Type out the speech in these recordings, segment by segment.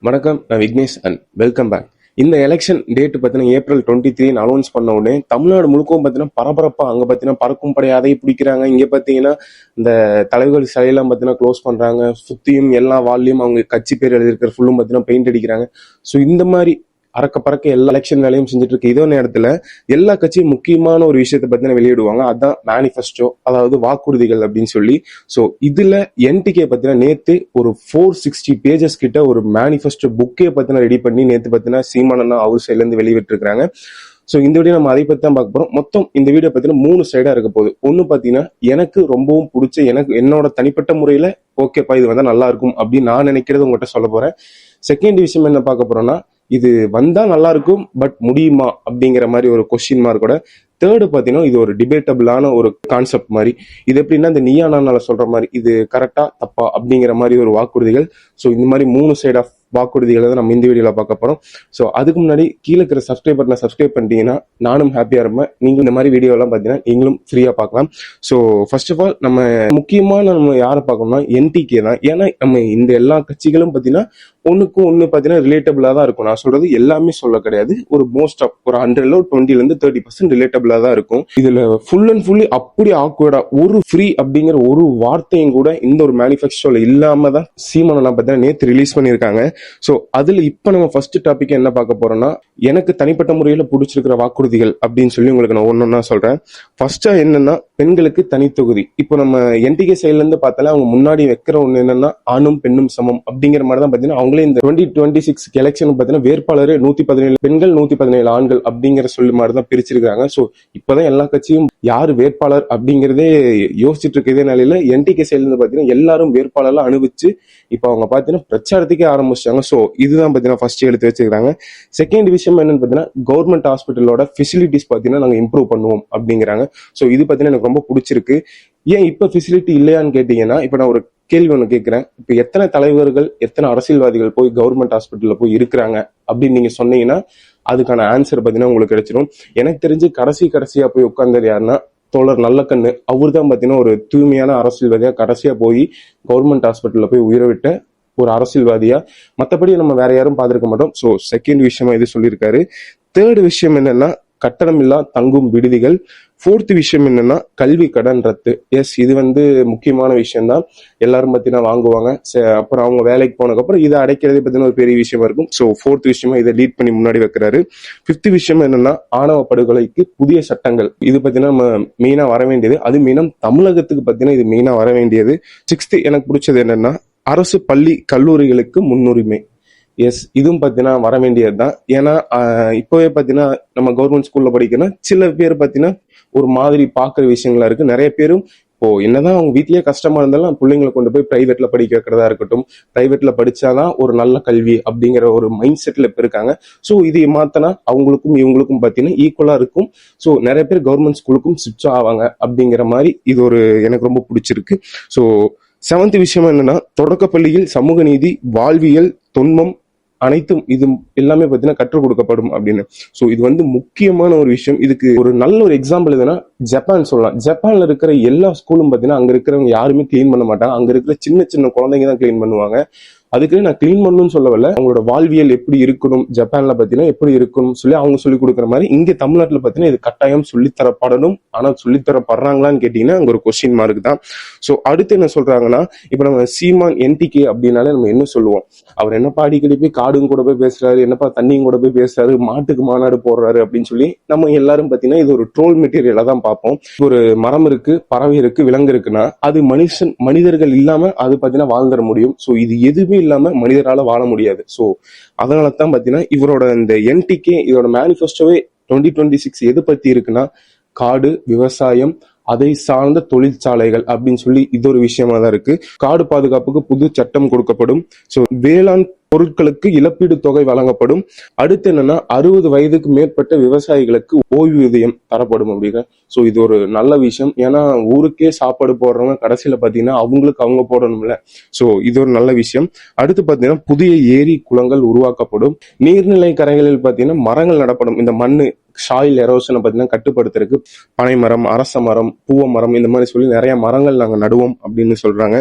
வணக்கம், நான் Vignesh and welcome back. இந்த எலெக்ஷன் டேட் பார்த்தீங்கன்னா ஏப்ரல் 23 அனௌன்ஸ் பண்ண உடனே தமிழ்நாடு முழுக்கவும் பார்த்தீங்கன்னா பரபரப்பா அங்கே பார்த்தீங்கன்னா பறக்கும் படை அதை பிடிக்கிறாங்க. இங்கே பார்த்தீங்கன்னா இந்த தலைவர் சிலையெல்லாம் பார்த்தீங்கன்னா க்ளோஸ் பண்றாங்க. சுத்தியும் எல்லா வால்லையும் அவங்க கட்சி பேர் எழுதியிருக்கிற ஃபுல்லும் பார்த்தீங்கன்னா பெயிண்ட் அடிக்கிறாங்க. ஸோ இந்த மாதிரி அறக்க பறக்க எல்லா எலெக்ஷன் வேலையும் செஞ்சுட்டு இருக்கு. இதே நேரத்துல எல்லா கட்சியும் முக்கியமான ஒரு விஷயத்தை பத்தின வெளியிடுவாங்க. அதான் மேனிஃபெஸ்டோ, அதாவது வாக்குறுதிகள் அப்படின்னு சொல்லி. ஸோ இதுல என்டிகே பத்தின நேத்து ஒரு 460 பேஜஸ் கிட்ட ஒரு மேனிஃபெஸ்டோ புக்கே பத்தின ரெடி பண்ணி நேத்து பத்தின சீமானண்ணா அவர் சைட்ல இருந்து வெளியிட்டு இருக்காங்க. ஸோ இந்த வீடியோ நம்ம அதை பத்தி தான் பார்க்க போறோம். மொத்தம் இந்த வீடியோ பத்தின 3 சைடா இருக்க போகுது. ஒன்னு பாத்தீங்கன்னா எனக்கு ரொம்பவும் பிடிச்ச, எனக்கு என்னோட தனிப்பட்ட முறையில ஓகேப்பா இது வந்தா நல்லா இருக்கும் அப்படின்னு நான் நினைக்கிறது உங்ககிட்ட சொல்ல போறேன். செகண்ட் விஷயம் என்ன பார்க்க போறோம்னா, இது வந்தா நல்லா இருக்கும் பட் முடியுமா அப்படிங்கிற மாதிரி ஒரு கொஸ்டின் மார்க்கோட. தேர்டு பாத்தீங்கன்னா இது ஒரு டிபேட்டபிளான ஒரு கான்செப்ட் மாதிரி. இது எப்படின்னா இந்த நீயா நானால சொல்ற மாதிரி இது கரெக்டா தப்பா அப்படிங்கிற மாதிரி ஒரு வாக்குறுதிகள். ஸோ இந்த மாதிரி 3 சைட் ஆஃப் வாக்குறுதிகளை தான் நம்ம இந்த வீடியோல பார்க்க போறோம். ஸோ அதுக்கு முன்னாடி கீழே இருக்கிற சப்ஸ்கிரைப் பட்டனை சப்ஸ்கிரைப் பண்ணிட்டீங்கன்னா நானும் ஹாப்பியா இருப்பேன். நீங்க இந்த மாதிரி வீடியோ எல்லாம் பாத்தீங்கன்னா நீங்களும் ஃப்ரீயா பார்க்கலாம். ஸோ ஃபர்ஸ்ட் ஆஃப் ஆல் நம்ம யாரை பார்க்கணும்னா என்டிகே தான். ஏன்னா நம்ம இந்த எல்லா கட்சிகளும் பாத்தீங்கன்னா ஒண்ணுக்கும் ஒண்ணு பாத்தீங்கன்னா ரிலேட்டபிளா தான் இருக்கும். நான் சொல்றது எல்லாமே சொல்ல கிடையாது, ஒரு மோஸ்ட் ஆஃப் ஒரு 100ல 20% 30% ரிலேட்டபிளா தான் இருக்கும். இதுல ஃபுல் அண்ட் ஃபுல்லி அப்படி ஆக்வர்டா ஒரு ஃப்ரீ அப்படிங்கிற ஒரு வார்த்தையும் கூட இந்த ஒரு மேனிஃபெஸ்டோல இல்லாம தான் சீமானண்ணா பார்த்தா நேத்து ரிலீஸ் பண்ணியிருக்காங்க. ஸோ அதுல இப்ப நம்ம ஃபர்ஸ்ட் டாபிக் என்ன பார்க்க போறோம்னா, எனக்கு தனிப்பட்ட முறையில பிடிச்சிருக்கிற வாக்குறுதிகள் அப்படின்னு சொல்லி உங்களுக்கு நான் ஒன்னொன்னா சொல்றேன். ஃபர்ஸ்டா என்னன்னா, பெண்களுக்கு தனி தொகுதி. இப்போ நம்ம என்டிகே சைட்ல இருந்து பார்த்தாலே அவங்க முன்னாடி வைக்கிற ஒண்ணு என்னன்னா ஆணும் பெண்ணும் சமம் அப்படிங்கிற மாதிரி தான் பாத்தீங்கன்னா அவங்களே இந்த 2026 எலெக்ஷன் பாத்தீங்கன்னா வேட்பாளர் 117 பெண்கள் 117 ஆண்கள் அப்படிங்கிற சொல்லி மாதிரி தான் பிரிச்சிருக்காங்க. ஸோ இப்பதான் எல்லா கட்சியும் யாரு வேட்பாளர் அப்படிங்கறதே யோசிச்சுட்டு இருக்க இதே நிலையில என்டிகே சைட்ல இருந்து பாத்தீங்கன்னா எல்லாரும் வேட்பாளர்லாம் அனுபவிச்சு இப்போ அவங்க பாத்தீங்கன்னா பிரச்சாரத்துக்கே ஆரம்பிச்சாங்க. ஸோ இதுதான் பாத்தீங்கன்னா ஃபர்ஸ்ட் எடுத்து வச்சிருக்காங்க. செகண்ட் விஷயம் என்னன்னு பாத்தீங்கன்னா கவர்மெண்ட் ஹாஸ்பிட்டலோட ஃபெசிலிட்டிஸ் பாத்தீங்கன்னா நாங்க இம்ப்ரூவ் பண்ணுவோம் அப்படிங்கிறாங்க. ஸோ இது பாத்தீங்கன்னா எனக்கு ரொம்ப பிடிச்சிருக்கு. ஏன் இப்ப ஃபெசிலிட்டி இல்லையான்னு கேட்டீங்கன்னா, இப்ப நான் ஒரு கேள்வி ஒண்ணு கேட்கிறேன். இப்ப எத்தனை தலைவர்கள் எத்தனை அரசியல்வாதிகள் போய் கவர்மெண்ட் ஹாஸ்பிட்டல்ல போய் இருக்கிறாங்க அப்படின்னு நீங்க சொன்னீங்கன்னா அதுக்கான ஆன்சர் பாத்தீங்கன்னா உங்களுக்கு கிடைச்சிடும். எனக்கு தெரிஞ்சு கடைசியா போய் உட்கார்ந்தது யாருன்னா தோழர் நல்லக்கண்ணு. அவர் தான் பாத்தீங்கன்னா ஒரு தூய்மையான அரசியல்வாதியா கடைசியா போய் கவர்மெண்ட் ஹாஸ்பிட்டல்ல போய் உயிரை விட்ட ஒரு அரசியல்வாதியா. மற்றபடி நம்ம வேற யாரும் பார்த்திருக்க மாட்டோம். ஸோ செகண்ட் விஷயமா இது சொல்லியிருக்காரு. தேர்ட் விஷயம் என்னன்னா கட்டணம் இல்லா தங்கும் விடுதிகள். ஃபோர்த் விஷயம் என்னன்னா கல்வி கடன் ரத்து. எஸ், இது முக்கியமான விஷயம் தான். எல்லாரும் பத்தினா வாங்குவாங்க. அப்புறம் அவங்க வேலைக்கு போனதுக்கப்புறம் இதை அடைக்கிறதே பத்தின ஒரு பெரிய விஷயமா இருக்கும். ஸோ ஃபோர்த் விஷயமா இதை லீட் பண்ணி முன்னாடி வைக்கிறாரு. ஃபிஃப்த் விஷயம் என்னன்னா ஆணவ படுகொலைக்கு புதிய சட்டங்கள். இது பத்தினா நம்ம மெயினா வர வேண்டியது, அது மெயினா தமிழகத்துக்கு பத்தினா இது மெயினா வர வேண்டியது. சிக்ஸ்த் எனக்கு பிடிச்சது என்னன்னா அரசு பள்ளி கல்லூரிகளுக்கு முன்னுரிமை. எஸ், இதுவும் பாத்தீங்கன்னா வர வேண்டியது தான். ஏன்னா இப்பவே பாத்தீங்கன்னா நம்ம கவர்மெண்ட் ஸ்கூல்ல படிக்கணும், சில பேர் பாத்தீங்கன்னா ஒரு மாதிரி பாக்குற விஷயங்களா இருக்கு. நிறைய பேரும் இப்போ என்னதான் அவங்க வீட்லயே கஷ்டமா இருந்தாலும் பிள்ளைங்களை கொண்டு போய் பிரைவேட்ல படிக்க வைக்கிறதா இருக்கட்டும், பிரைவேட்ல படிச்சாதான் ஒரு நல்ல கல்வி அப்படிங்கிற ஒரு மைண்ட் செட்ல இப்ப இருக்காங்க. ஸோ இதை மாத்தினா அவங்களுக்கும் இவங்களுக்கும் பாத்தீங்கன்னா ஈக்குவலா இருக்கும். ஸோ நிறைய பேர் கவர்மெண்ட் ஸ்கூலுக்கும் சுவிட்ச் ஆவாங்க அப்படிங்கிற மாதிரி இது ஒரு எனக்கு ரொம்ப பிடிச்சிருக்கு. ஸோ செவன்த் விஷயம் என்னன்னா தொடக்கப்பள்ளியில் சமூக நீதி, வாழ்வியல், தொன்மம் அனைத்தும் இது எல்லாமே பார்த்தீங்கன்னா கற்றுக் கொடுக்கப்படும் அப்படின்னு. ஸோ இது முக்கியமான ஒரு விஷயம். இதுக்கு ஒரு நல்ல ஒரு எக்ஸாம்பிள் எதுனா ஜப்பான் சொல்லலாம். ஜப்பான்ல இருக்கிற எல்லா ஸ்கூலும் பார்த்தீங்கன்னா அங்க இருக்கிறவங்க யாருமே கிளீன் பண்ண மாட்டாங்க. அங்க இருக்கிற சின்ன சின்ன குழந்தைங்க தான் கிளீன் பண்ணுவாங்க. அதுக்கு நான் கிளீன் பண்ணணும்னு சொல்லவில்லை, அவங்களோட வாழ்வியல் எப்படி இருக்கணும் ஜப்பான்ல பாத்தீங்கன்னா எப்படி இருக்கணும் சொல்லி அவங்க சொல்லி கொடுக்குற மாதிரி இங்க தமிழ்நாட்டுல பாத்தீங்கன்னா இது கட்டாயம் சொல்லித்தரப்படணும். ஆனா சொல்லித்தரப்படுறாங்களான்னு கேட்டீங்கன்னா அங்க ஒரு கொஸ்டின் மார்க் தான். ஸோ அடுத்து என்ன சொல்றாங்கன்னா, இப்ப நம்ம சீமான் என்டிகே அப்படின்னாலே நம்ம என்ன சொல்லுவோம், அவர் என்னப்பா அடிக்கடி போய் காடும் கூட போய் பேசுறாரு, என்னப்பா தண்ணியும் கூட போய் பேசுறாரு, மாட்டுக்கு மாநாடு போடுறாரு அப்படின்னு சொல்லி நம்ம எல்லாரும் பாத்தீங்கன்னா இது ஒரு ட்ரோல் மெட்டீரியலா தான் பார்ப்போம். ஒரு மரம் இருக்கு, பறவை இருக்கு, விலங்கு இருக்குன்னா அது மனிதர்கள் இல்லாம அது பாத்தீங்கன்னா வாழ்ந்துட முடியும். ஸோ இது எதுவுமே இல்லாம மனிதரால வாழ முடியாது. சோ அதனால தான் பாத்தீங்கன்னா இவரோட இந்த என்டிகே இதோட மேனிஃபெஸ்டோவே 2026 எது பத்தி இருக்குன்னா காடு, விவசாயம், அதை சார்ந்த தொழிற்சாலைகள் அப்படின்னு சொல்லி இது ஒரு விஷயமா தான் இருக்கு. காடு பாதுகாப்புக்கு புது சட்டம் கொடுக்கப்படும். ஸோ வேளாண் பொருட்களுக்கு இழப்பீடு தொகை வழங்கப்படும். அடுத்து என்னன்னா 60 வயதுக்கு மேற்பட்ட விவசாயிகளுக்கு ஓய்வூதியம் தரப்படும் அப்படிங்கிற. ஸோ இது ஒரு நல்ல விஷயம். ஏன்னா ஊருக்கே சாப்பாடு போடுறவங்க கடைசியில பாத்தீங்கன்னா அவங்களுக்கு அவங்க போடணும்ல. ஸோ இது ஒரு நல்ல விஷயம். அடுத்து பாத்தீங்கன்னா புதிய ஏரி குளங்கள் உருவாக்கப்படும். நீர்நிலை கரைகளில் பாத்தீங்கன்னா மரங்கள் நடப்படும். இந்த மண்ணு சாயில் எரோஷனை பார்த்தீங்கன்னா கட்டுப்படுத்துறதுக்கு பனை மரம், அரச மரம், பூவ மரம், இந்த மாதிரி சொல்லி நிறைய மரங்கள் நாங்கள் நடுவோம் அப்படின்னு சொல்றாங்க.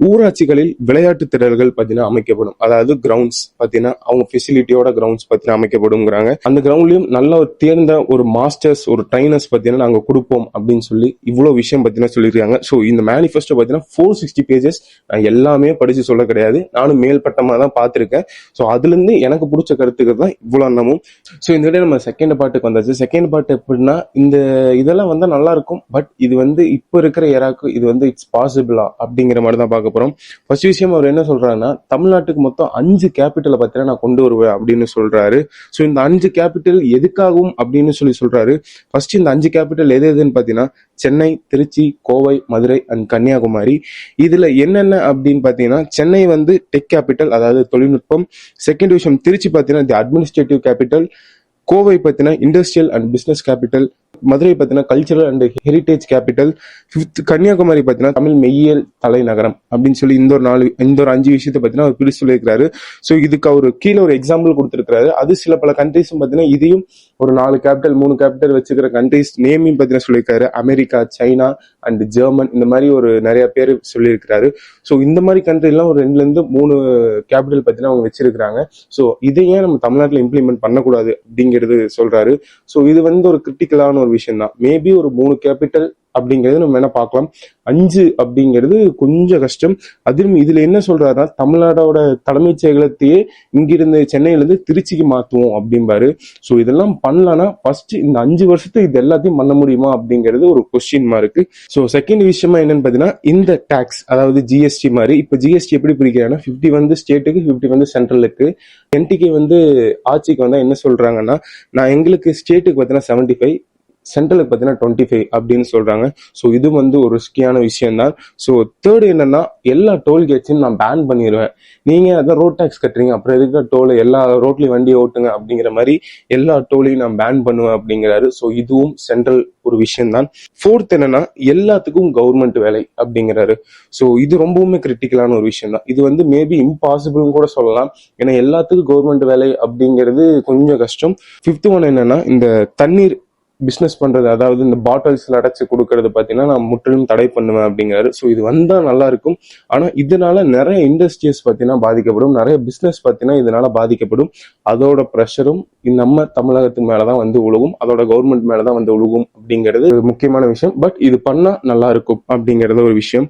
ஊராட்சிகளில் விளையாட்டு திடல்கள் பார்த்தீங்கன்னா அமைக்கப்படும். அதாவது கிரவுண்ட்ஸ் பார்த்தீங்கன்னா அவங்க ஃபெசிலிட்டியோட கிரவுண்ட்ஸ் பார்த்தீங்கன்னா அமைக்கப்படுங்கிறாங்க. அந்த கிரவுண்ட்லயும் நல்ல ஒரு தேர்ந்த ஒரு மாஸ்டர்ஸ், ஒரு ட்ரைனர்ஸ் பார்த்தீங்கன்னா நாங்கள் கொடுப்போம் அப்படின்னு சொல்லி இவ்வளோ விஷயம் பார்த்தீங்கன்னா சொல்லியிருக்காங்க. ஸோ இந்த மேனிஃபெஸ்டோ பார்த்தீங்கன்னா 460 பேஜஸ். நான் எல்லாமே படிச்சு சொல்ல கிடையாது, நானும் மேல்பட்டமாக தான் பார்த்துருக்கேன். ஸோ அதுல இருந்து எனக்கு பிடிச்ச கருத்துக்கள் தான் இவ்வளோ அண்ணமும். ஸோ இந்த விட நம்ம செகண்ட் பார்ட்டுக்கு வந்தாச்சு. செகண்ட் பார்ட் எப்படின்னா, இந்த இதெல்லாம் வந்தா நல்லா இருக்கும், பட் இது வந்து இப்போ இருக்கிற ஏராக்கு இது வந்து இட்ஸ் பாசிபிளா அப்படிங்கிற மாதிரி தான் பார்க்க போறோம். ஃபர்ஸ்ட் விஷயம் அவர் என்ன சொல்றாருன்னா, தமிழ்நாட்டுக்கு மொத்தம் 5 கேபிட்டலை பார்த்தீங்கன்னா நான் கொண்டு வருவேன் அப்படின்னு சொல்றாரு. ஸோ இந்த 5 கேபிட்டல் எதுக்காகும் அப்படின்னு சொல்றாரு. ஃபர்ஸ்ட் இந்த 5 கேபிட்டல் எது எதுன்னு பார்த்தீங்கன்னா சென்னை, திருச்சி, கோவை, மதுரை அண்ட் கன்னியாகுமரி. இதுல என்னென்ன அப்படின்னு பார்த்தீங்கன்னா, சென்னை வந்து டெக் கேபிட்டல், அதாவது தொழில்நுட்பம். செகண்ட் விஷயம் திருச்சி பார்த்தீங்கன்னா தி அட்மினிஸ்ட்ரேட்டிவ் கேபிட்டல். கோவை பார்த்தீங்கன்னா industrial and business capital. Madurai பார்த்தீங்கன்னா cultural and heritage capital. Fifth Kanyakumari பார்த்தீங்கன்னா தமிழ் மெய்யியல் தலைநகரம் அப்படின்னு சொல்லி இந்த ஒரு 5 விஷயத்தை பார்த்தீங்கன்னா அவர் பிரிச்சு சொல்லியிருக்காரு. ஸோ இதுக்கு அவர் கீழே ஒரு எக்ஸாம்பிள் கொடுத்துருக்காரு. அது சில பல கண்ட்ரிஸும் பார்த்தீங்கன்னா இதையும் ஒரு 4 கேபிட்டல் 3 கேபிட்டல் வச்சுக்கிற கண்ட்ரிஸ் நேமையும் பார்த்தீங்கன்னா சொல்லியிருக்காரு. அமெரிக்கா, சைனா அண்ட் ஜெர்மன், இந்த மாதிரி ஒரு நிறைய பேர் சொல்லியிருக்கிறாரு. ஸோ இந்த மாதிரி கண்ட்ரிலாம் ஒரு 2-3 கேபிட்டல் பார்த்தீங்கன்னா அவங்க வச்சிருக்கிறாங்க. ஸோ இதை ஏன் நம்ம தமிழ்நாட்டில் இம்ப்ளிமெண்ட் பண்ணக்கூடாது அப்படிங்கிறது சொல்றாரு. ஸோ இது வந்து ஒரு கிரிட்டிக்கலான ஒரு விஷயம் தான். மேபி ஒரு 3 கேபிட்டல் அப்படிங்கிறது நம்ம வேணா பார்க்கலாம். 5 அப்படிங்கிறது கொஞ்சம் கஷ்டம். அதிலும் இதுல என்ன சொல்றாருன்னா, தமிழ்நாடோட தலைமைச் செயலகத்தையே இங்கிருந்து சென்னையிலிருந்து திருச்சிக்கு மாத்துவோம் அப்படிம்பாரு. ஸோ இதெல்லாம் பண்ணலன்னா ஃபர்ஸ்ட் இந்த 5 வருஷத்துக்கு இது எல்லாத்தையும் பண்ண முடியுமா அப்படிங்கிறது ஒரு கொஸ்டின் மார்க்கு. ஸோ செகண்ட் விஷயமா என்னன்னு பாத்தீங்கன்னா, இந்த டாக்ஸ், அதாவது ஜிஎஸ்டி மாதிரி. இப்ப ஜிஎஸ்டி எப்படி பிரிக்கிறாங்கன்னா 50 வந்து ஸ்டேட்டுக்கு, 50 வந்து சென்ட்ரலுக்கு. என்டிகே வந்து ஆட்சிக்கு வந்தா என்ன சொல்றாங்கன்னா, நான் எங்களுக்கு ஸ்டேட்டுக்கு பார்த்தீங்கன்னா 75, சென்ட்ரலுக்கு பார்த்தீங்கன்னா 25 அப்படின்னு சொல்றாங்க. ஸோ இது வந்து ஒரு ரிஸ்கியான விஷயம் தான். ஸோ தேர்ட் என்னன்னா, எல்லா டோல்கேட்ஸையும் நான் பேன் பண்ணிடுவேன். நீங்க அதான் ரோட் டேக்ஸ் கட்டுறீங்க, அப்புறம் எதுக்கு டோல், எல்லா ரோட்லயும் வண்டி ஓட்டுங்க அப்படிங்கிற மாதிரி எல்லா டோலையும் நான் பேன் பண்ணுவேன் அப்படிங்கிறாரு. ஸோ இதுவும் சென்ட்ரல் ஒரு விஷயம் தான். ஃபோர்த் என்னன்னா, எல்லாத்துக்கும் கவர்மெண்ட் வேலை அப்படிங்கிறாரு. ஸோ இது ரொம்பவுமே கிரிட்டிக்கலான ஒரு விஷயம் தான். இது வந்து மேபி இம்பாசிபிள்னு கூட சொல்லலாம். ஏன்னா எல்லாத்துக்கும் கவர்மெண்ட் வேலை அப்படிங்கிறது கொஞ்சம் கஷ்டம். ஃபிஃப்த் ஒன் என்னன்னா, இந்த தண்ணீர் பிஸ்னஸ் பண்றது, அதாவது இந்த பாட்டில்ஸ்ல அடைச்சு கொடுக்கறது பார்த்தீங்கன்னா நான் முற்றிலும் தடை பண்ணுவேன் அப்படிங்கிறாரு. ஸோ இது வந்தா நல்லா இருக்கும். ஆனா இதனால நிறைய இண்டஸ்ட்ரீஸ் பார்த்தீங்கன்னா பாதிக்கப்படும், நிறைய பிசினஸ் பார்த்தீங்கன்னா இதனால பாதிக்கப்படும். அதோட ப்ரெஷரும் நம்ம தமிழகத்து மேலதான் வந்து உழுகும், அதோட கவர்மெண்ட் மேலதான் வந்து உழுகும் அப்படிங்கிறது முக்கியமான விஷயம். பட் இது பண்ணா நல்லா இருக்கும் அப்படிங்கறது ஒரு விஷயம்.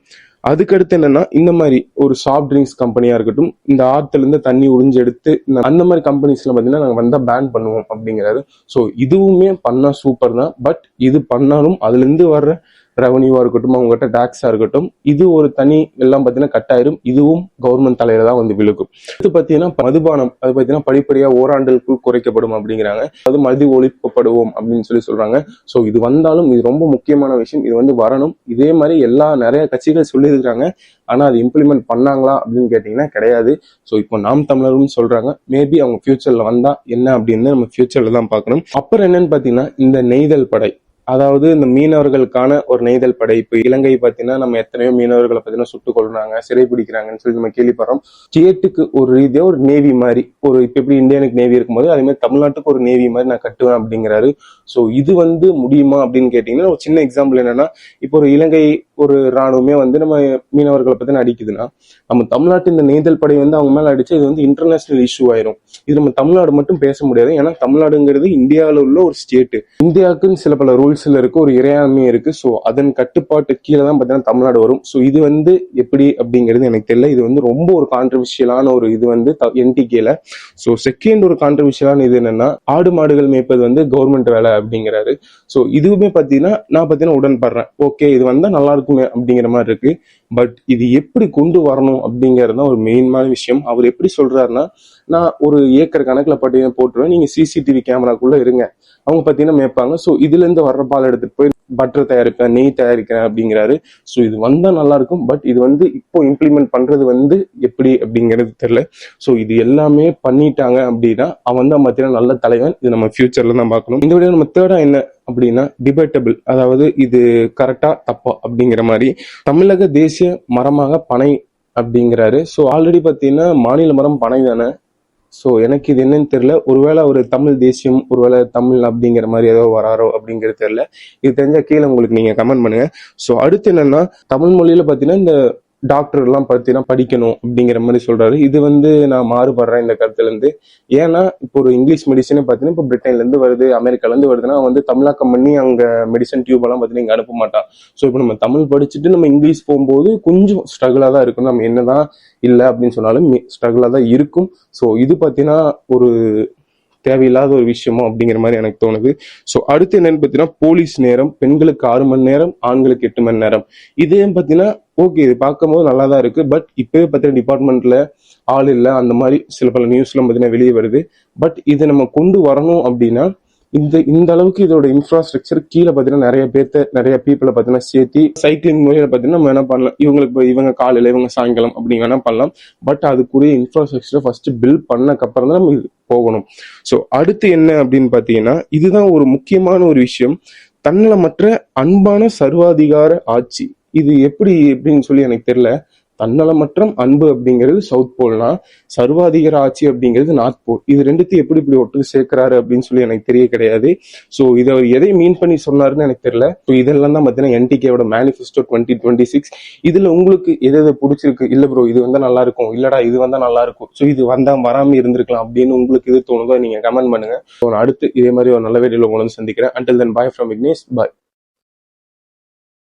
அதுக்கடுத்து என்னன்னா, இந்த மாதிரி ஒரு சாஃப்ட் ட்ரிங்க்ஸ் கம்பெனியா இருக்கட்டும், இந்த ஆத்துல இருந்து தண்ணி உறிஞ்சு எடுத்து அந்த மாதிரி கம்பெனிஸ்ல பாத்தீங்கன்னா நாங்க வந்தா பேன் பண்ணுவோம் அப்படிங்கிறாரு. ஸோ இதுவுமே பண்ணா சூப்பர் தான். பட் இது பண்ணாலும் அதுல இருந்து வர்ற ரெவன்யூவா இருக்கட்டும், அவங்ககிட்ட டாக்ஸா இருக்கட்டும், இது ஒரு தனி எல்லாம் பாத்தீங்கன்னா கட் ஆயிரும். இதுவும் கவர்மெண்ட் தலையில தான் வந்து விழுக்கும். இது பாத்தீங்கன்னா மதுபானம், அது பாத்தீங்கன்னா படிப்படியா ஓராண்டுக்கு குறைக்கப்படும் அப்படிங்கிறாங்க. அது மது ஒழிக்கப்படுவோம் அப்படின்னு சொல்றாங்க. ஸோ இது வந்தாலும் இது ரொம்ப முக்கியமான விஷயம். இது வந்து வரணும். இதே மாதிரி நிறைய கட்சிகள் சொல்லியிருக்காங்க. ஆனா அது இம்ப்ளிமெண்ட் பண்ணாங்களா அப்படின்னு கேட்டீங்கன்னா கிடையாது. ஸோ இப்போ நாம் தமிழரும் சொல்றாங்க. மேபி அவங்க ஃபியூச்சர்ல வந்தா என்ன அப்படின்னு நம்ம ஃபியூச்சர்ல தான் பார்க்கணும். அப்புறம் என்னன்னு பாத்தீங்கன்னா, இந்த நெய்தல் படை, அதாவது இந்த மீனவர்களுக்கான ஒரு நெய்தல் படை. இப்போ இலங்கை பார்த்தீங்கன்னா நம்ம எத்தனையோ மீனவர்களை பார்த்தீங்கன்னா சுட்டுக் கொள்றாங்க, சிறைப்பிடிக்கிறாங்கன்னு சொல்லி நம்ம கேள்விப்படுறோம். ஸ்டேட்டுக்கு ஒரு ரீதியா ஒரு நேவி மாதிரி, ஒரு இப்போ எப்படி இந்தியனுக்கு நேவி இருக்கும்போது அதே மாதிரி தமிழ்நாட்டுக்கு ஒரு நேவி மாதிரி நான் கட்டுவேன் அப்படிங்கிறாரு. ஸோ இது வந்து முடியுமா அப்படின்னு கேட்டீங்கன்னா, ஒரு சின்ன எக்ஸாம்பிள் என்னன்னா, இப்போ ஒரு இலங்கை ஒரு ராணுவமே வந்து நம்ம மீனவர்களை பத்தி அடிக்குதுன்னா, நம்ம தமிழ்நாட்டு இந்த நெய்தல் படை வந்து அவங்க மேல அடிச்சு இது வந்து இன்டர்நேஷனல் இஷ்யூ ஆயிரும். இது நம்ம தமிழ்நாடு மட்டும் பேச முடியாது. ஏன்னா தமிழ்நாடுங்கிறது இந்தியாவில் உள்ள ஒரு ஸ்டேட். இந்தியாவுக்குன்னு சில பல ரூல்ஸ்ல இருக்கு, ஒரு இறையாண்மை இருக்கு. ஸோ அதன் கட்டுப்பாட்டு கீழே தான் பார்த்தீங்கன்னா தமிழ்நாடு வரும். ஸோ இது வந்து எப்படி அப்படிங்கிறது எனக்கு தெரியல. இது வந்து ரொம்ப ஒரு கான்ட்ரவர்ஷியலான ஒரு இது வந்து என்டிகேல. ஸோ செகண்ட் ஒரு கான்ட்ரவர்ஷியலான இது என்னன்னா, ஆடு மாடுகள் மேய்ப்பது வந்து கவர்மெண்ட் வேலை அப்படிங்கிறாரு. ஸோ இதுவுமே பார்த்தீங்கன்னா நான் பார்த்தீங்கன்னா உடன்படுறேன். ஓகே, இது வந்தா நல்லா இருக்குமே அப்படிங்கிற மாதிரி இருக்கு. பட் இது எப்படி கொண்டு வரணும் அப்படிங்கிறது ஒரு மெயினான விஷயம். அவர் எப்படி சொல்றாருன்னா, நான் ஒரு ஏக்கர் கணக்குல பார்த்தீங்கன்னா போட்டுருவேன், நீங்க சிசிடிவி கேமராக்குள்ள இருங்க, அவங்க பார்த்தீங்கன்னா மேய்ப்பாங்க. ஸோ இதுல இருந்து வர்ற பால் எடுத்துட்டு போய் பட்டர் தயாரிப்பேன், நெய் தயாரிக்கிறேன் அப்படிங்கிறாரு. ஸோ இது வந்தா நல்லா இருக்கும். பட் இது வந்து இப்போ இம்ப்ளிமெண்ட் பண்றது வந்து எப்படி அப்படிங்கிறது தெரியல. ஸோ இது எல்லாமே பண்ணிட்டாங்க அப்படின்னா அவன் தான் பார்த்தீங்கன்னா நல்ல தலைவன். இது நம்ம ஃபியூச்சர்ல தான் பார்க்கணும். இந்த வீடியோ நம்ம தேர்டா என்ன அப்படின்னா, டிபேட்டபிள், அதாவது இது கரெக்டா தப்பா அப்படிங்கிற மாதிரி. தமிழக தேசிய மரமாக பனை அப்படிங்கிறாரு. ஸோ ஆல்ரெடி பார்த்தீங்கன்னா மாநில மரம் பனை தானே. ஸோ எனக்கு இது என்னன்னு தெரியல. ஒருவேளை ஒரு தமிழ் தேசியம், ஒருவேளை தமிழ் அப்படிங்கிற மாதிரி ஏதோ வராரோ அப்படிங்கிறது தெரியல. இது தெரிஞ்சா கீழே உங்களுக்கு நீங்க கமெண்ட் பண்ணுங்க. ஸோ அடுத்து என்னன்னா, தமிழ் மொழியில பார்த்தீங்கன்னா இந்த டாக்டர் எல்லாம் பார்த்தீங்கன்னா படிக்கணும் அப்படிங்கிற மாதிரி சொல்றாரு. இது நான் மாறுபடுறேன் இந்த கருத்துல இருந்து. ஏன்னா இப்போ ஒரு இங்கிலீஷ் மெடிசனே பார்த்தீங்கன்னா இப்போ பிரிட்டன்ல இருந்து வருது, அமெரிக்கால இருந்து வருதுன்னா தமிழாக்கம் பண்ணி அங்க மெடிசன் டியூப் எல்லாம் பார்த்தீங்கன்னா இங்க அனுப்ப மாட்டான். ஸோ இப்போ நம்ம தமிழ் படிச்சுட்டு நம்ம இங்கிலீஷ் போகும்போது கொஞ்சம் ஸ்ட்ரகிளா தான் இருக்கும். நம்ம என்னதான் இல்லை அப்படின்னு சொன்னாலும் ஸ்ட்ரகிளா தான் இருக்கும். ஸோ இது பார்த்தீங்கன்னா ஒரு தேவையில்லாத ஒரு விஷயமோ அப்படிங்கிற மாதிரி எனக்கு தோணுது. ஸோ அடுத்து என்னன்னு பார்த்தீங்கன்னா போலீஸ் நேரம், பெண்களுக்கு 6 மணி நேரம், ஆண்களுக்கு 8 மணி நேரம். இதே பார்த்தீங்கன்னா ஓகே, இது பார்க்கும்போது நல்லா தான் இருக்கு. பட் இப்பவே பார்த்தீங்கன்னா டிபார்ட்மெண்ட்ல ஆள் இல்லை, அந்த மாதிரி சில பல நியூஸ்லாம் பார்த்தீங்கன்னா வெளியே வருது. பட் இதை நம்ம கொண்டு வரணும் அப்படின்னா இந்த அளவுக்கு இதோட இன்ஃப்ராஸ்ட்ரக்சர் கீழே பார்த்தீங்கன்னா நிறைய பீப்புளை பார்த்தீங்கன்னா சேர்த்தி சைக்கிளிங் முறையில பார்த்தீங்கன்னா நம்ம என்ன பண்ணலாம், இவங்க காலையில இவங்க சாயங்காலம் அப்படி வேணா பண்ணலாம். பட் அதுக்குரிய இன்ஃப்ராஸ்ட்ரக்சரை ஃபர்ஸ்ட் பில்ட் பண்ணக்கப்புறம் தான் நம்ம போகணும். ஸோ அடுத்து என்ன அப்படின்னு பார்த்தீங்கன்னா, இதுதான் ஒரு முக்கியமான ஒரு விஷயம். தன்னலமற்ற அன்பான சர்வாதிகார ஆட்சி. இது எப்படின்னு சொல்லி எனக்கு தெரியல. தன்னலமற்ற அன்பு அப்படிங்கிறது சவுத் போல்னா, சர்வாதிகார ஆட்சி அப்படிங்கிறது நார்த் போல். இது ரெண்டுத்தையும் இப்படி ஒட்டு சேர்க்கிறாரு அப்படின்னு சொல்லி எனக்கு தெரிய கிடையாது. ஸோ இதை அவர் எதை மீன் பண்ணி சொன்னாருன்னு எனக்கு தெரியல. ஸோ இதெல்லாம் தான் பார்த்தீங்கன்னா என்டிகேவோட மேனிஃபெஸ்டோ 2026. இதுல உங்களுக்கு எது பிடிச்சிருக்கு, இல்ல ப்ரோ இது நல்லா இருக்கும், இல்லடா இது நல்லா இருக்கும், ஸோ இது வராம இருந்திருக்கலாம் அப்படின்னு உங்களுக்கு எது தோணுதோ நீங்க கமெண்ட் பண்ணுங்க. ஸோ அடுத்து இதே மாதிரி ஒரு நல்ல வீடியோல உங்களை சந்திக்கிறேன். Until then, bye from Vignesh. Bye.